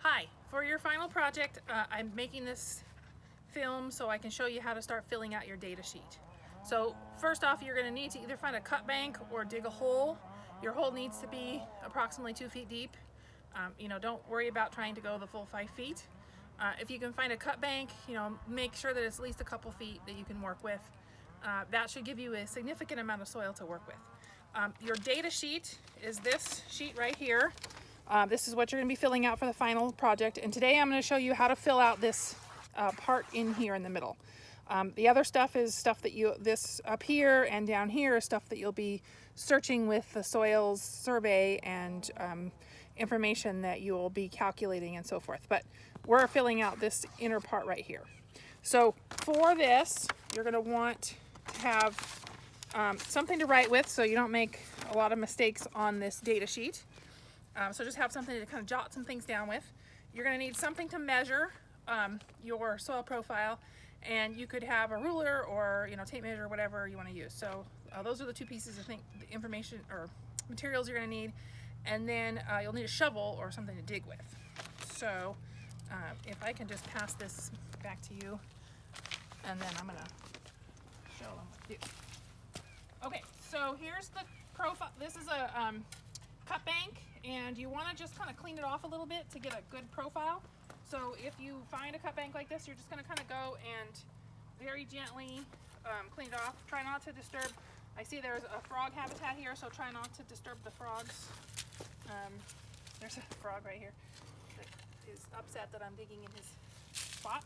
Hi, for your final project, I'm making this film so I can show you how to start filling out your data sheet. So first off, you're going to need to either find a cut bank or dig a hole. Your hole needs to be approximately 2 feet deep. Don't worry about trying to go the full 5 feet. If you can find a cut bank, make sure that it's at least a couple feet that you can work with. That should give you a significant amount of soil to work with. Your data sheet is this sheet right here. This is what you're going to be filling out for the final project, and today I'm going to show you how to fill out this part in here in the middle. The other stuff is stuff that this up here and down here is stuff that you'll be searching with the soils survey and information that you'll be calculating and so forth. But we're filling out this inner part right here. So for this, you're going to want to have something to write with so you don't make a lot of mistakes on this data sheet. So just have something to kind of jot some things down with. You're going to need something to measure your soil profile, and you could have a ruler or tape measure, whatever you want to use. So those are the two pieces of the information or materials you're going to need, and then you'll need a shovel or something to dig with. So if I can just pass this back to you, and then I'm going to show them what to do. Okay, so here's the profile. This is a cut bank, and you want to just kind of clean it off a little bit to get a good profile. So if you find a cut bank like this, you're just going to kind of go and very gently clean it off. Try not to disturb. I see there's a frog habitat here, so try not to disturb the frogs. There's a frog right here that is upset that I'm digging in his spot.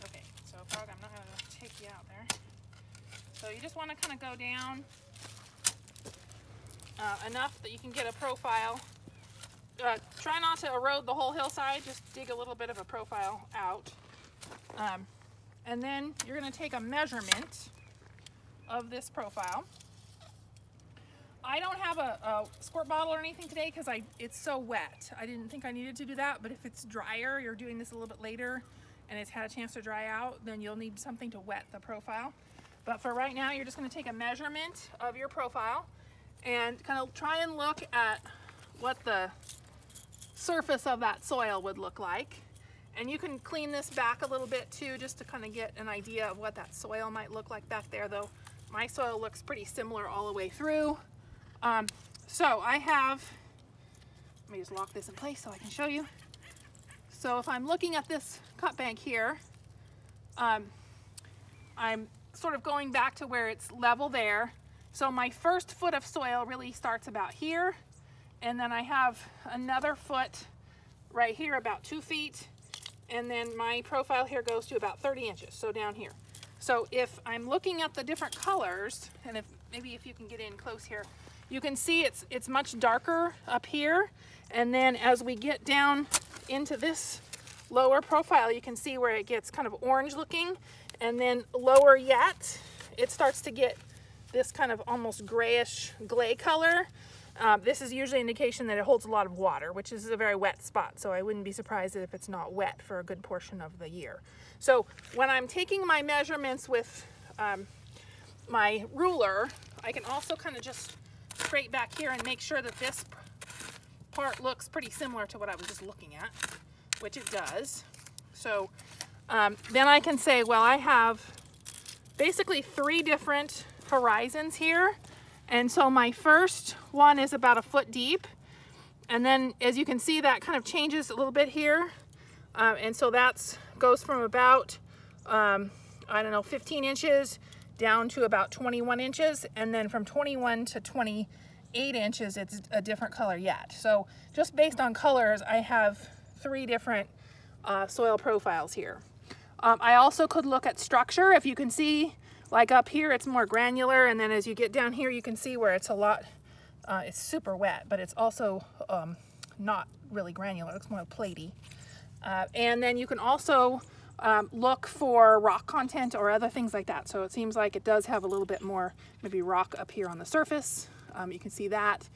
Okay, so frog, I'm not going to take you out there. So you just want to kind of go down enough that you can get a profile. Try not to erode the whole hillside, just dig a little bit of a profile out. And then you're going to take a measurement of this profile. I don't have a squirt bottle or anything today because it's so wet. I didn't think I needed to do that, but if it's drier, you're doing this a little bit later and it's had a chance to dry out, then you'll need something to wet the profile. But for right now, you're just going to take a measurement of your profile and kind of try and look at what the surface of that soil would look like. And you can clean this back a little bit too, just to kind of get an idea of what that soil might look like back there, though my soil looks pretty similar all the way through. So I have, let me just lock this in place so I can show you. So if I'm looking at this cut bank here, I'm sort of going back to where it's level there. So my first foot of soil really starts about here, and then I have another foot right here about 2 feet, and then my profile here goes to about 30 inches, so down here. So if I'm looking at the different colors, and maybe if you can get in close here, you can see it's much darker up here, and then as we get down into this lower profile, you can see where it gets kind of orange looking, and then lower yet, it starts to get this kind of almost grayish clay color. This is usually an indication that it holds a lot of water, which is a very wet spot, so I wouldn't be surprised if it's not wet for a good portion of the year. So when I'm taking my measurements with my ruler, I can also kind of just scrape back here and make sure that this part looks pretty similar to what I was just looking at, which it does. So then I can say, well, I have basically 3 different horizons here. And so my first one is about a foot deep. And then as you can see, that kind of changes a little bit here. And so that goes from about, 15 inches down to about 21 inches. And then from 21 to 28 inches, it's a different color yet. So just based on colors, I have 3 different soil profiles here. I also could look at structure. If you can see, like up here, it's more granular, and then as you get down here, you can see where it's a lot, it's super wet, but it's also not really granular. It looks more platey. And then you can also look for rock content or other things like that. So it seems like it does have a little bit more, maybe rock up here on the surface. You can see that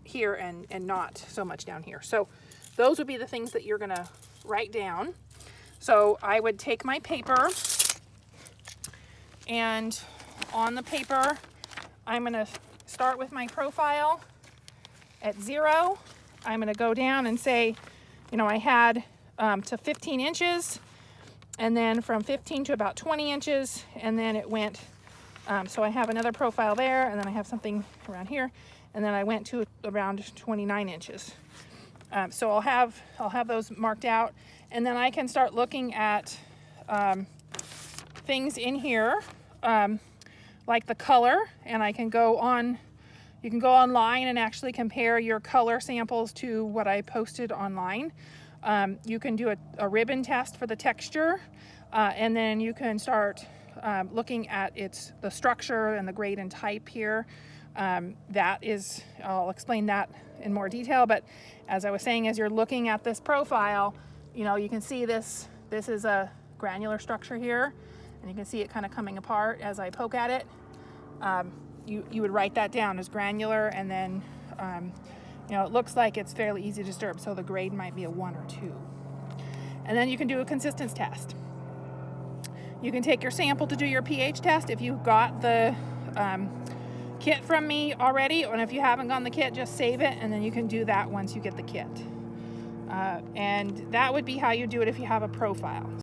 here and not so much down here. So those would be the things that you're gonna write down. So I would take my paper, and on the paper, I'm going to start with my profile at 0. I'm going to go down and say you know, I had to 15 inches, and then from 15 to about 20 inches, and then it went, so I have another profile there, and then I have something around here, and then I went to around 29 inches. So I'll have those marked out, and then I can start looking at things in here, like the color, and I can go on, you can go online and actually compare your color samples to what I posted online. You can do a ribbon test for the texture, and then you can start looking at the structure and the grade and type here. That is, I'll explain that in more detail, but as I was saying, as you're looking at this profile, you know, you can see this is a granular structure here, and you can see it kind of coming apart as I poke at it. You would write that down as granular, and then you know, it looks like it's fairly easy to disturb, so the grade might be a 1 or 2. And then you can do a consistency test. You can take your sample to do your pH test if you've got the kit from me already, and if you haven't gotten the kit, just save it, and then you can do that once you get the kit. And that would be how you do it if you have a profile.